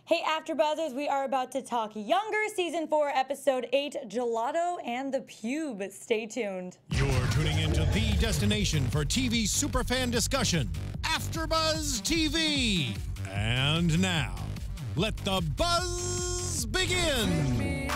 Hey, AfterBuzzers, we are about to talk Younger, Season 4, Episode 8, Gelato and the Pube. Stay tuned. You're tuning into the destination for TV superfan discussion, AfterBuzz TV. And now, let the buzz begin.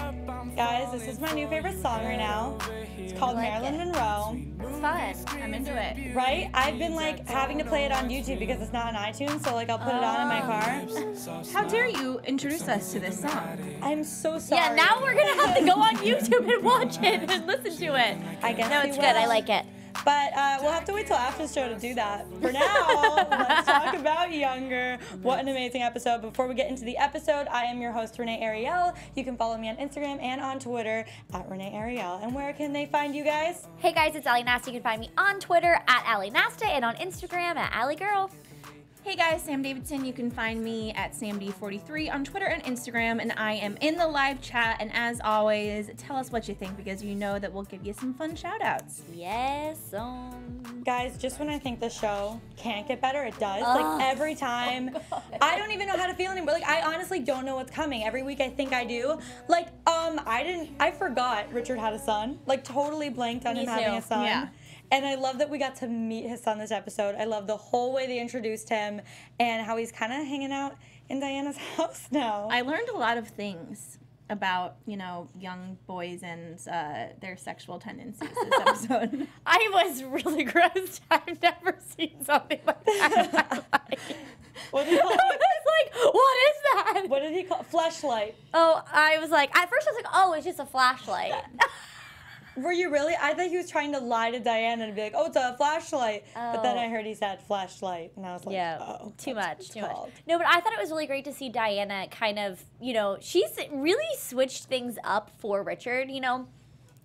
Guys, this is my new favorite song right now. It's called Marilyn Monroe. It's fun. I'm into it. Right? I've been like having to play it on YouTube because it's not on iTunes, so like I'll put it on in my car. How dare you introduce us to this song? I'm so sorry. Yeah, now we're gonna have to go on YouTube and watch it and listen to it. I guess No, we it's will. good. I like it. But we'll have to wait till AfterShow to do that. For now, let's talk about Younger. What an amazing episode. Before we get into the episode, I am your host, Renee Ariel. You can follow me on Instagram and on Twitter at Renee Ariel. And where can they find you guys? Hey guys, it's Nasta. You can find me on Twitter at Nasta and on Instagram at Girl. Hey guys, Sam Davidon. You can find me at SamD43 on Twitter and Instagram, and I am in the live chat. And as always, tell us what you think because you know that we'll give you some fun shout outs. Yes. Guys, just when I think the show can't get better, it does. Like every time, I don't even know how to feel anymore. Like I honestly don't know what's coming. Every week I think I do. Like I forgot Richard had a son. Like totally blanked on him having a son. Yeah. And I love that we got to meet his son this episode. I love the whole way they introduced him and how he's kind of hanging out in Diana's house now. I learned a lot of things about, you know, young boys and their sexual tendencies this episode. I was really grossed. I've never seen something like that in my life. What did he call it? I was like, what is that? What did he call it? Fleshlight. Oh, I was like, at first I was like, oh, it's just a flashlight. Were you really? I thought he was trying to lie to Diana and be like, oh, it's a flashlight. But then I heard he said flashlight, and I was like, oh. Too much. Called. No, but I thought it was really great to see Diana kind of, you know, she's really switched things up for Richard, you know.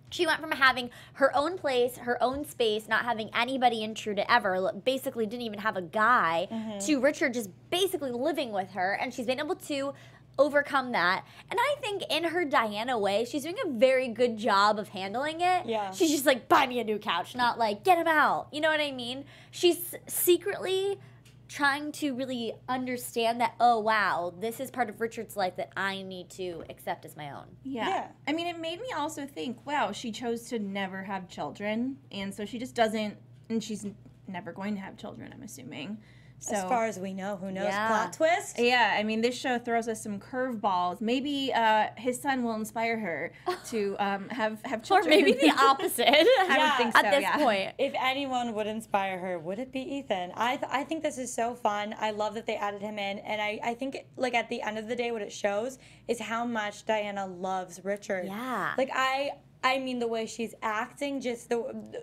She went from having her own place, her own space, not having anybody intrude ever, basically didn't even have a guy, to Richard just basically living with her, and she's been able to overcome that. And I think in her Diana way, she's doing a very good job of handling it. Yeah. She's just like, buy me a new couch, not like, get him out. You know what I mean? She's secretly trying to really understand that, oh, wow, this is part of Richard's life that I need to accept as my own. Yeah. I mean, it made me also think, wow, she chose to never have children, and so she just doesn't, and she's never going to have children, I'm assuming. So, as far as we know, who knows? Yeah. Plot twist? yeah, I mean, this show throws us some curveballs. Maybe his son will inspire her to have Or children. maybe the opposite. I would think so, At this yeah. point. If anyone would inspire her, would it be Ethan? I think this is so fun. I love that they added him in, and I think like at the end of the day, what it shows is how much Diana loves Richard. Yeah. Like I mean, the way she's acting, just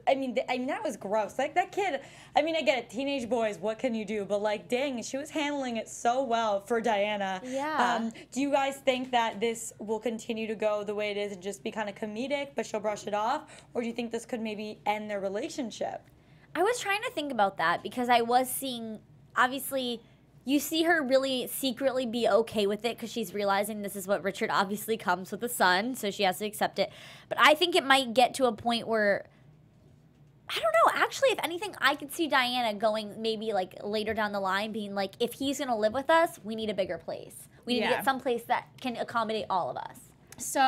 I mean, that was gross. Like, that kid, I mean, I get it, teenage boys, what can you do? But, like, dang, she was handling it so well for Diana. Yeah. Do you guys think that this will continue to go the way it is and just be kind of comedic, but she'll brush it off? Or do you think this could maybe end their relationship? I was trying to think about that because I was seeing, obviously, you see her really secretly be okay with it because she's realizing this is what Richard obviously comes with a son, so she has to accept it. But I think it might get to a point where, I don't know, actually, if anything, I could see Diana going maybe like later down the line being like, if he's going to live with us, we need a bigger place. We need to get some place that can accommodate all of us. So,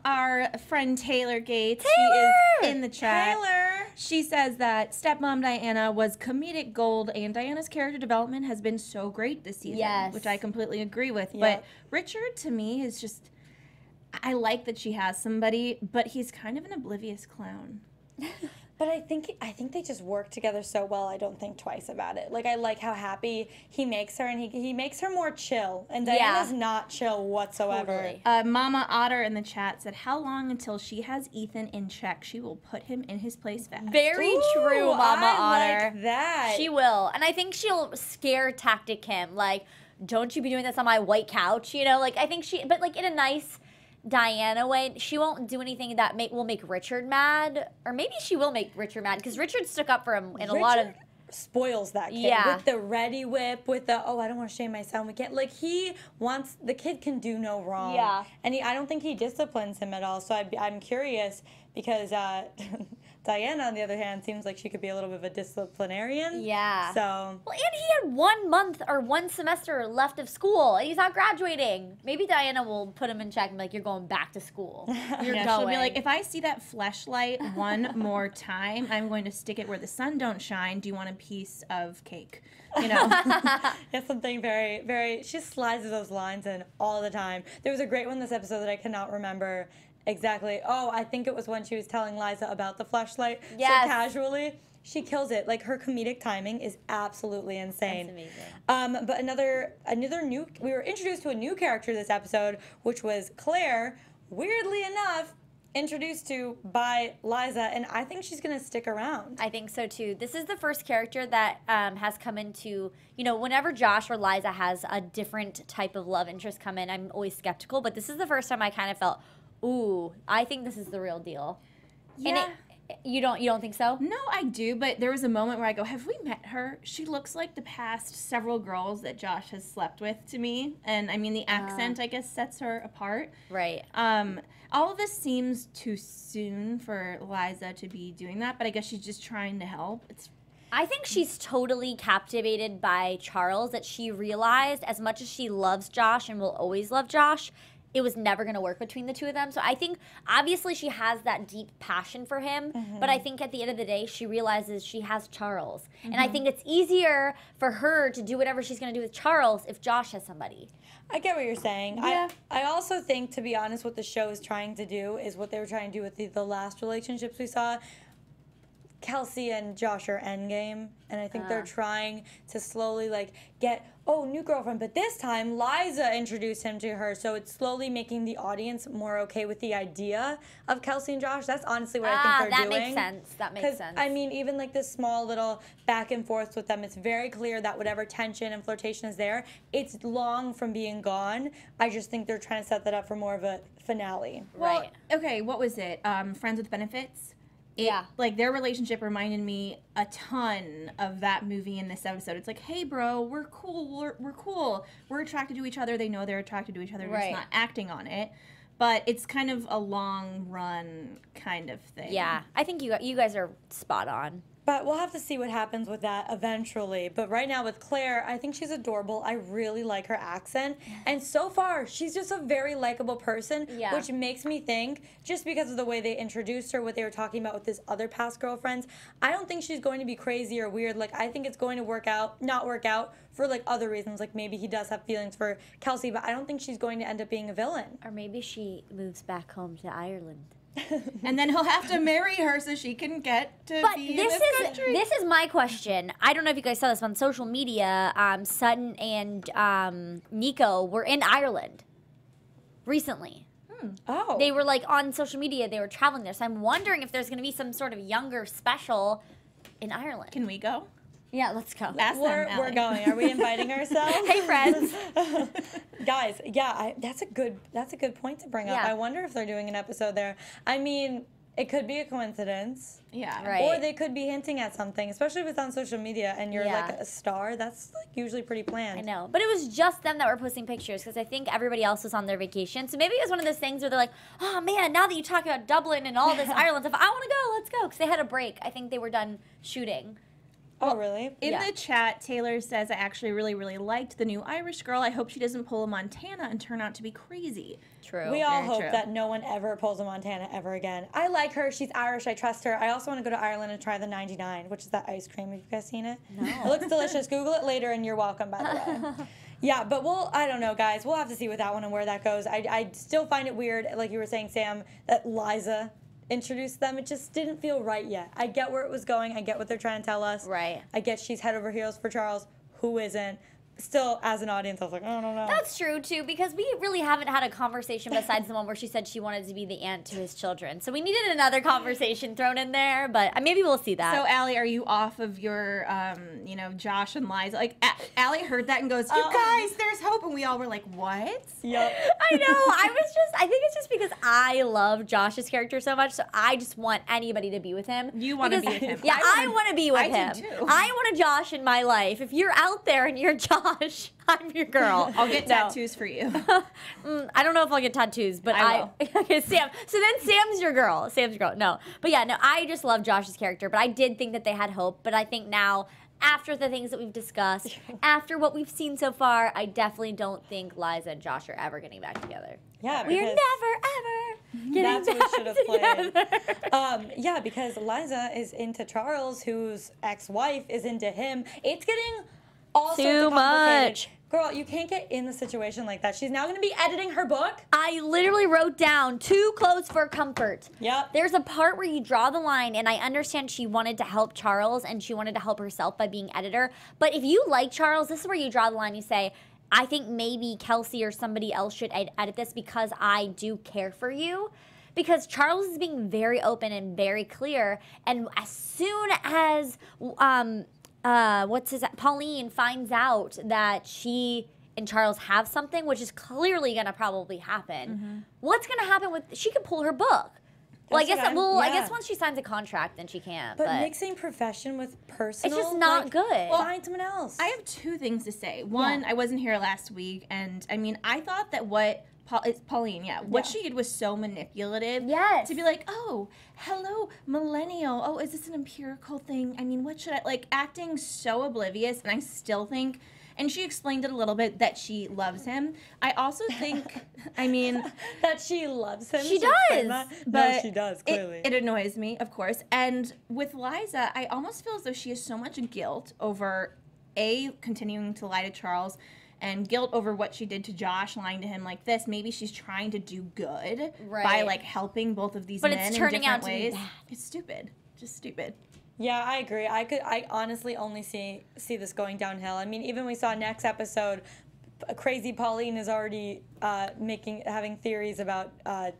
our friend Taylor Gates, she is in the chat. Taylor! She says that Stepmom Diana was comedic gold, and Diana's character development has been so great this season, Yes. which I completely agree with. Yep. But Richard, to me, is just, I like that she has somebody, but he's kind of an oblivious clown. But I think they just work together so well. I don't think twice about it. Like, I like how happy he makes her, and he makes her more chill. And Diana's not chill whatsoever. Totally. Mama Otter in the chat said, how long until she has Ethan in check? She will put him in his place fast. Very true, Ooh, Mama I Otter. like that. She will. And I think she'll scare tactic him. Like, don't you be doing this on my white couch? You know, like, I think but like in a nice Diana way. She won't do anything that will make Richard mad. Or maybe she will make Richard mad because Richard stuck up for him in a lot of... spoils that kid with the ready whip, with the, oh, I don't want to shame my son. We can't, like, he wants, the kid can do no wrong. Yeah. And I don't think he disciplines him at all. So I'm curious because Diana, on the other hand, seems like she could be a little bit of a disciplinarian. Yeah. So. Well, and he had 1 month or 1 semester left of school. He's not graduating. Maybe Diana will put him in check and be like, you're going back to school. You're going. She'll be like, if I see that fleshlight one more time, I'm going to stick it where the sun don't shine. Do you want a piece of cake? You know? Yeah, something very, very, she slides those lines in all the time. There was a great one this episode that I cannot remember exactly. Oh, I think it was when she was telling Liza about the flashlight. Yes. So casually. She kills it. Like, her comedic timing is absolutely insane. That's amazing. But another new, we were introduced to a new character this episode, which was Claire, weirdly enough, introduced to by Liza, and I think she's going to stick around. I think so, too. This is the first character that has come into, you know, whenever Josh or Liza has a different type of love interest come in, I'm always skeptical, but this is the first time I kind of felt, ooh, I think this is the real deal. Yeah. And you don't think so? No, I do, but there was a moment where I go, have we met her? She looks like the past several girls that Josh has slept with to me. And I mean, the accent, I guess, sets her apart. Right. All of this seems too soon for Liza to be doing that, but I guess she's just trying to help. I think she's totally captivated by Charles, that she realized as much as she loves Josh and will always love Josh, it was never going to work between the two of them. So I think, obviously, she has that deep passion for him, but I think at the end of the day, she realizes she has Charles. And I think it's easier for her to do whatever she's going to do with Charles if Josh has somebody. I get what you're saying. Yeah. I also think, to be honest, what the show is trying to do is what they were trying to do with the last relationships we saw. Kelsey and Josh are endgame, and I think they're trying to slowly, like, get, new girlfriend, but this time Liza introduced him to her, so it's slowly making the audience more okay with the idea of Kelsey and Josh. That's honestly what I think they're doing. That makes sense. That makes sense. I mean, even like this small little back and forth with them, it's very clear that whatever tension and flirtation is there, it's long from being gone. I just think they're trying to set that up for more of a finale. Right. Well, okay, what was it? Friends with Benefits? Yeah. Like, their relationship reminded me a ton of that movie in this episode. It's like, hey, bro, we're cool. We're cool. We're attracted to each other. They know they're attracted to each other. They're just not acting on it. But it's kind of a long run kind of thing. Yeah. I think you guys are spot on. But we'll have to see what happens with that eventually. But right now with Claire, I think she's adorable. I really like her accent. And so far, she's just a very likable person, which makes me think, just because of the way they introduced her, what they were talking about with his other past girlfriends, I don't think she's going to be crazy or weird. Like, I think it's going to not work out for, like, other reasons. Like, maybe he does have feelings for Kelsey, but I don't think she's going to end up being a villain. Or maybe she moves back home to Ireland. And then he'll have to marry her so she can get to be in this country. This is my question. I don't know if you guys saw this on social media. Sutton and Nico were in Ireland recently. Oh. They were, like, on social media. They were traveling there. So I'm wondering if there's going to be some sort of Younger special in Ireland. Can we go? Yeah, let's go. Ask them, We're Allie. going. Are we inviting ourselves? Hey, friends. Guys, that's a good point to bring up. Yeah. I wonder if they're doing an episode there. I mean, it could be a coincidence. Yeah. Right. Or they could be hinting at something, especially if it's on social media and you're Yeah. like a star. That's like usually pretty planned. I know. But it was just them that were posting pictures because I think everybody else was on their vacation. So maybe it was one of those things where they're like, oh, man, now that you talk about Dublin and all this Ireland stuff, I want to go. Let's go. Because they had a break. I think they were done shooting. Oh, really? In the chat, Taylor says, I actually really, really liked the new Irish girl. I hope she doesn't pull a Montana and turn out to be crazy. True. We all Very hope true. that no one ever pulls a Montana ever again. I like her. She's Irish. I trust her. I also want to go to Ireland and try the 99, which is that ice cream. Have you guys seen it? No. It looks delicious. Google it later and you're welcome, by the way. Yeah, but I don't know, guys. We'll have to see with that one and where that goes. I still find it weird, like you were saying, Sam, that Liza introduced them. It just didn't feel right yet. I get where it was going. I get what they're trying to tell us. Right. I get she's head over heels for Charles. Who isn't? Still, as an audience, I was like, I don't know. That's true, too, because we really haven't had a conversation besides the one where she said she wanted to be the aunt to his children. So we needed another conversation thrown in there, but maybe we'll see that. So, Allie, are you off of your, Josh and Liza? Like, Allie heard that and goes, you guys, there's hope. And we all were like, what? Yep. I know. I think it's just because I love Josh's character so much, so I just want anybody to be with him. You want to be with him. Yeah, I want to be with him. I do, too. I want a Josh in my life. If you're out there and you're Josh, Josh, I'm your girl. I'll get tattoos for you. I don't know if I'll get tattoos, but I will. Okay, Sam. So then Sam's your girl. Sam's your girl. No. But yeah, no, I just love Josh's character, but I did think that they had hope, but I think now, after the things that we've discussed, after what we've seen so far, I definitely don't think Liza and Josh are ever getting back together. Yeah, We're never, ever getting that's back what we should have together. played. Yeah, because Liza is into Charles, whose ex-wife is into him. It's getting all sorts Too of complicated. much. Girl, you can't get in the situation like that. She's now going to be editing her book. I literally wrote down too close for comfort. Yep. There's a part where you draw the line, and I understand she wanted to help Charles and she wanted to help herself by being editor. But if you like Charles, this is where you draw the line. You say, I think maybe Kelsey or somebody else should edit this because I do care for you. Because Charles is being very open and very clear. And as soon as Pauline finds out that she and Charles have something, which is clearly gonna probably happen. What's gonna happen with? She could pull her book. Well, I guess once she signs a contract, then she can't. But mixing profession with personal, it's just not good. Find someone else. I have two things to say. One, I wasn't here last week, and I mean, I thought that it's Pauline, what she did was so manipulative. Yes. To be like, oh, hello, millennial. Oh, is this an empirical thing? I mean, what should I, like, acting so oblivious, and I still think, and she explained it a little bit, that she loves him. I also think, I mean... that she loves him. She does. But no, she does, clearly. It annoys me, of course. And with Liza, I almost feel as though she has so much guilt over, A, continuing to lie to Charles, and guilt over what she did to Josh, lying to him like this. Maybe she's trying to do good by, like, helping both of these men in different ways. It's stupid. Just stupid. Yeah, I agree. I honestly only see this going downhill. I mean, even we saw next episode, crazy Pauline is already having theories about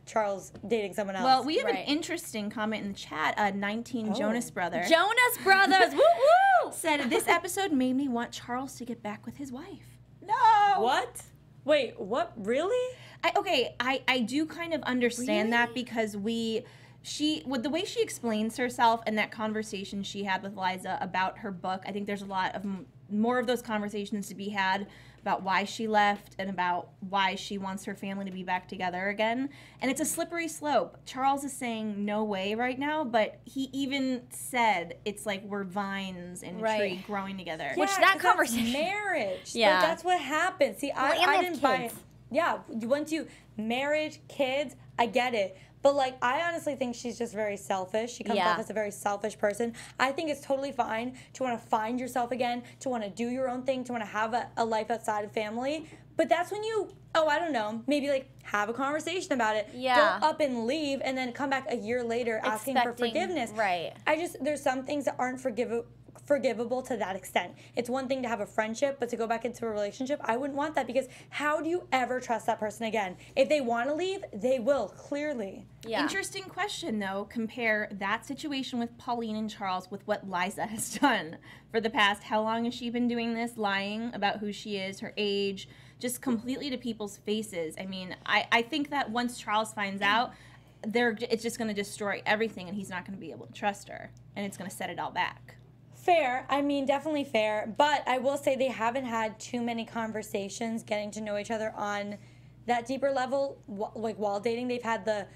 Charles dating someone else. Well, we have an interesting comment in the chat. 19 Jonas Brother. Jonas Brothers, woo woo! Said, this episode made me want Charles to get back with his wife. No! What? Wait, what? Really? I do kind of understand that because with the way she explains herself and that conversation she had with Liza about her book, I think there's a lot of more of those conversations to be had about why she left and about why she wants her family to be back together again. And it's a slippery slope. Charles is saying no way right now, but he even said it's like we're vines in a tree growing together. Yeah, which that conversation, marriage. Yeah, that's what happens. See, I didn't buy it. Yeah, once you marriage, kids, I get it. But, like, I honestly think she's just very selfish. She comes off as a very selfish person. I think it's totally fine to want to find yourself again, to want to do your own thing, to want to have a life outside of family. But that's when you, I don't know, maybe, like, have a conversation about it. Yeah. Don't up and leave and then come back a year later asking for forgiveness. Right. There's some things that aren't forgivable to that extent. It's one thing to have a friendship, but to go back into a relationship, I wouldn't want that because how do you ever trust that person again? If they want to leave, they will, clearly. Yeah. Interesting question, though. Compare that situation with Pauline and Charles with what Liza has done for the past, how long has she been doing this, lying about who she is, her age, just completely to people's faces. I mean, I think that once Charles finds out, it's just going to destroy everything and he's not going to be able to trust her and it's going to set it all back. Fair. I mean, definitely fair. But I will say they haven't had too many conversations getting to know each other on that deeper level. Like, while dating, they've had the,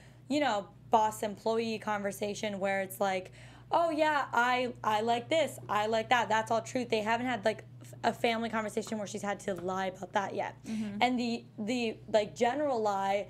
boss-employee conversation where it's like, oh, yeah, I like this. I like that. That's all truth. They haven't had, like, a family conversation where she's had to lie about that yet. Mm-hmm. And the general lie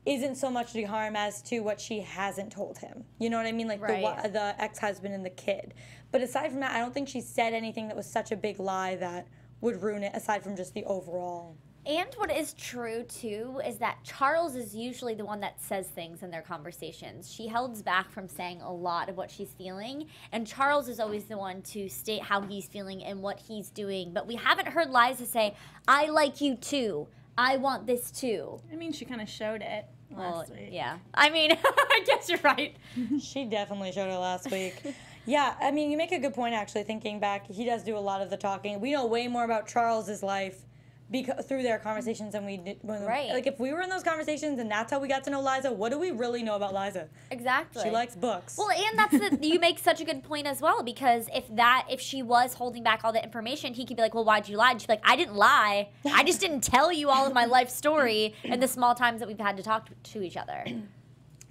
isn't so much the harm as to what she hasn't told him. You know what I mean? Like the ex-husband and the kid. But aside from that, I don't think she said anything that was such a big lie that would ruin it, aside from just the overall. And what is true, too, is that Charles is usually the one that says things in their conversations. She holds back from saying a lot of what she's feeling, and Charles is always the one to state how he's feeling and what he's doing. But we haven't heard Liza say, I like you, too. I want this, too. I mean, she kind of showed it last week. Yeah. I mean, I guess you're right. She definitely showed it last week. Yeah, I mean, you make a good point, actually, thinking back. He does do a lot of the talking. We know way more about Charles's life through their conversations and we did. Right. Like if we were in those conversations and that's how we got to know Liza, what do we really know about Liza? Exactly. She likes books. Well, and that's you make such a good point as well, because if she was holding back all the information, he could be like, well, why'd you lie? And she'd be like, I didn't lie. I just didn't tell you all of my life story in the small times that we've had to talk to each other.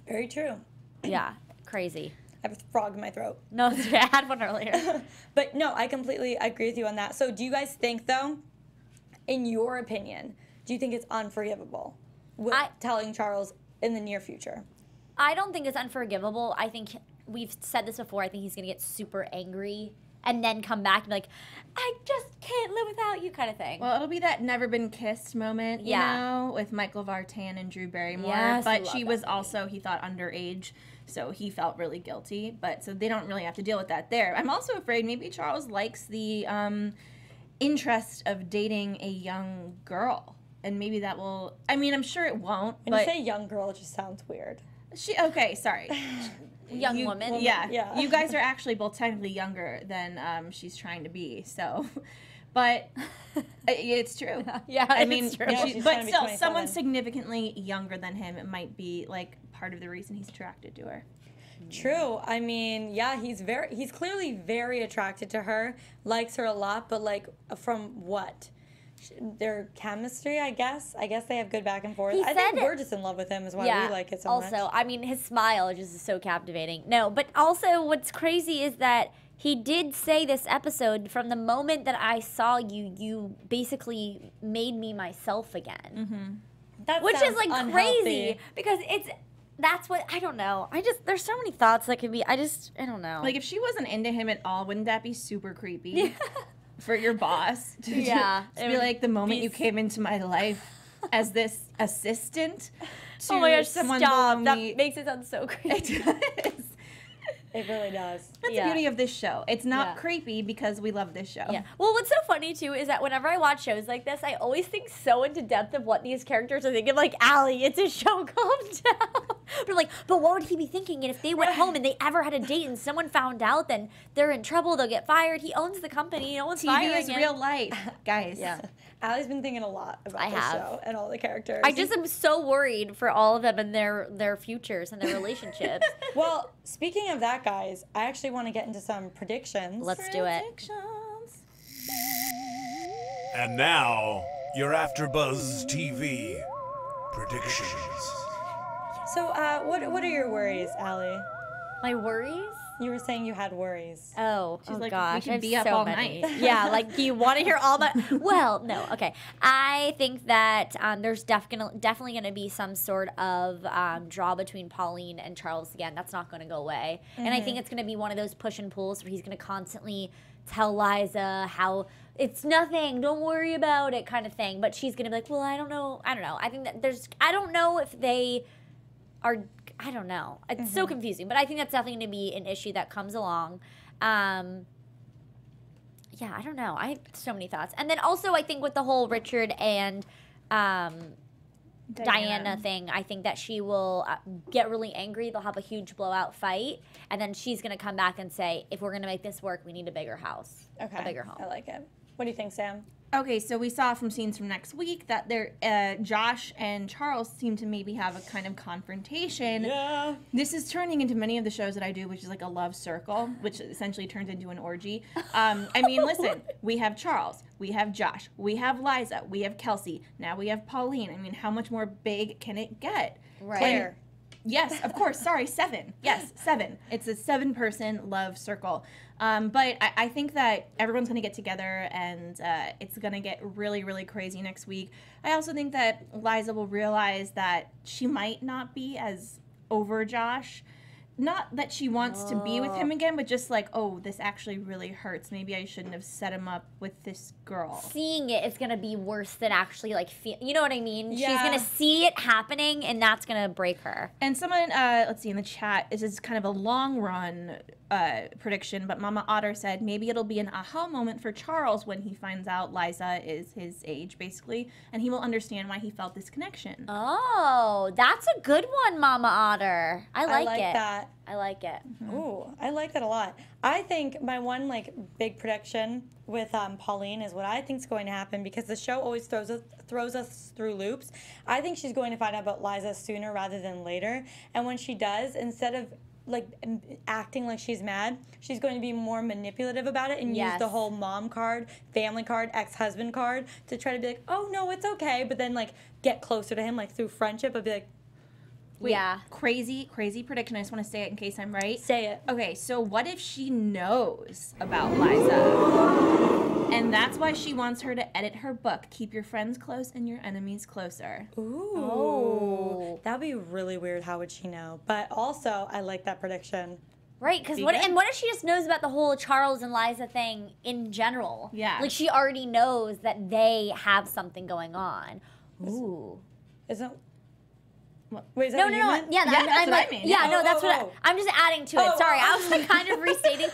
Very true. Yeah, crazy. I have a frog in my throat. No, I had one earlier. But no, I completely agree with you on that. So do you guys think, though, in your opinion, do you think it's unforgivable with telling Charles in the near future? I don't think it's unforgivable. I think we've said this before. I think he's going to get super angry and then come back and be like, I just can't live without you kind of thing. Well, it'll be that never been kissed moment, you know, with Michael Vartan and Drew Barrymore. Yes, but she was also, he thought, underage, so he felt really guilty. But so they don't really have to deal with that there. I'm also afraid maybe Charles likes the interest of dating a young girl. And maybe that will, I mean, I'm sure it won't. When you say young girl, it just sounds weird. Okay, sorry. Young woman. Yeah. You guys are actually both technically younger than she's trying to be, so. But it's true. Yeah, I mean, it's true. But still, someone significantly younger than him, it might be like part of the reason he's attracted to her. True. I mean, yeah, he's clearly very attracted to her, likes her a lot, but like from what? Their chemistry, I guess. I guess they have good back and forth. I think we're just in love with him is why we like it so much. Also, I mean, his smile just is so captivating. No, but also what's crazy is that he did say this episode, from the moment that I saw you, you basically made me myself again. That which is like unhealthy. crazy because that's what, I don't know. There's so many thoughts that could be, I don't know. Like if she wasn't into him at all, wouldn't that be super creepy? For your boss to be like, the moment you came into my life as this assistant to oh my gosh, someone stop. That me. makes it sound so creepy. It really does. That's the beauty of this show. It's not creepy because we love this show. Yeah. Well, what's so funny, too, is that whenever I watch shows like this, I always think so into depth of what these characters are thinking. Like, Allie, it's a show, calm down. But like, but what would he be thinking? And if they went home and they ever had a date and someone found out, then they're in trouble. They'll get fired. He owns the company. No one's firing TV is him. real life, guys. Yeah. Allie's been thinking a lot about this show and all the characters. I just am so worried for all of them and their futures and their relationships. Well, speaking of that, guys, I actually want to get into some predictions. Let's do it. And now, your AfterBuzz TV predictions. So, what are your worries, Allie? My worries? You were saying you had worries. Oh, She's like, gosh, we I could have be up so all many. night. Yeah, like, do you want to hear all my? Well, no. Okay, I think that there's definitely going to be some sort of draw between Pauline and Charles again. That's not going to go away, and I think it's going to be one of those push and pulls where he's going to constantly tell Liza how it's nothing, don't worry about it, kind of thing. But she's going to be like, well, I don't know. I think that I don't know if they are. I don't know. It's so confusing, but I think that's definitely going to be an issue that comes along. Yeah, I don't know. I have so many thoughts. And then also I think with the whole Richard and Diana thing, I think that she will get really angry. They'll have a huge blowout fight, and then she's going to come back and say, if we're going to make this work, we need a bigger house, a bigger home. I like it. What do you think, Sam? Okay, so we saw from scenes from next week that Josh and Charles seem to maybe have a kind of confrontation. Yeah. This is turning into many of the shows that I do, which is like a love circle, which essentially turns into an orgy. I mean, listen, we have Charles, we have Josh, we have Liza, we have Kelsey, now we have Pauline. I mean, how much more big can it get? Right. Claire. Yes, of course. Sorry, 7. Yes, 7. It's a 7-person love circle. But I think that everyone's going to get together and it's going to get really, really crazy next week. I also think that Liza will realize that she might not be as over Josh. Not that she wants to be with him again, but just like, oh, this actually really hurts. Maybe I shouldn't have set him up with this girl. Seeing it is going to be worse than actually, like, you know what I mean? Yeah. She's going to see it happening, and that's going to break her. And someone, let's see, in the chat, this is kind of a long-run prediction, but Mama Otter said maybe it'll be an aha moment for Charles when he finds out Liza is his age, basically, and he will understand why he felt this connection. Oh, that's a good one, Mama Otter. I like it. That. lot. I like it. Ooh, I like that a lot. I think my one like big prediction with Pauline is what I think is going to happen, because the show always throws us through loops. I think she's going to find out about Liza sooner rather than later, and when she does, instead of like acting like she's mad, she's going to be more manipulative about it and use the whole mom card, family card, ex-husband card to try to be like, oh no, it's okay, but then like get closer to him like through friendship. I'd be like, wait, crazy prediction. I just want to say it in case I'm right. Say it. Okay, so what if she knows about Liza? And that's why she wants her to edit her book. Keep your friends close and your enemies closer. Ooh. Oh. That'd be really weird. How would she know? But also, I like that prediction. Right, because what if she just knows about the whole Charles and Liza thing in general? Yeah. Like, she already knows that they have something going on. Ooh. Isn't... Wait, is that No. what you meant? Yeah, that's what I mean. Yeah, no, that's what I'm just adding to it. Sorry, I was like kind of restating.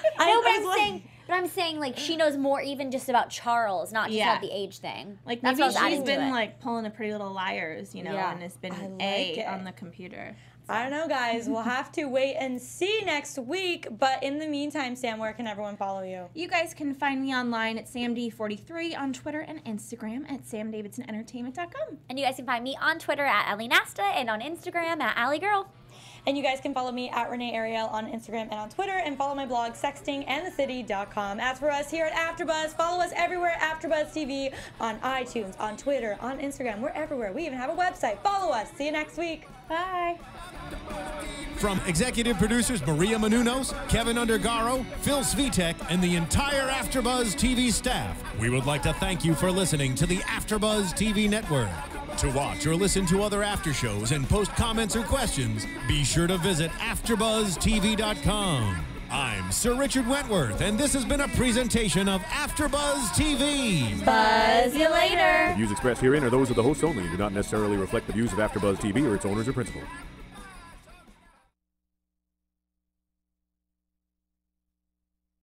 I'm saying like she knows more even just about Charles, not just about the age thing. Like that's maybe what I was she's adding to been it. like pulling a Pretty Little Liars, you know, and has been on the computer. I don't know, guys. We'll have to wait and see next week. But in the meantime, Sam, where can everyone follow you? You guys can find me online at SamD43 on Twitter and Instagram at SamDavidsonEntertainment.com. And you guys can find me on Twitter at Nasta and on Instagram at AllieGirl. And you guys can follow me at Renee Ariel on Instagram and on Twitter, and follow my blog, sextingandthecity.com. As for us here at AfterBuzz, follow us everywhere, AfterBuzz TV, on iTunes, on Twitter, on Instagram. We're everywhere. We even have a website. Follow us. See you next week. Bye. From executive producers Maria Menounos, Kevin Undergaro, Phil Svitek, and the entire AfterBuzz TV staff, we would like to thank you for listening to the AfterBuzz TV network. To watch or listen to other after shows and post comments or questions, be sure to visit AfterBuzzTV.com. I'm Sir Richard Wentworth, and this has been a presentation of AfterBuzz TV. Buzz you later. The views expressed herein are those of the hosts only and do not necessarily reflect the views of AfterBuzz TV or its owners or principals.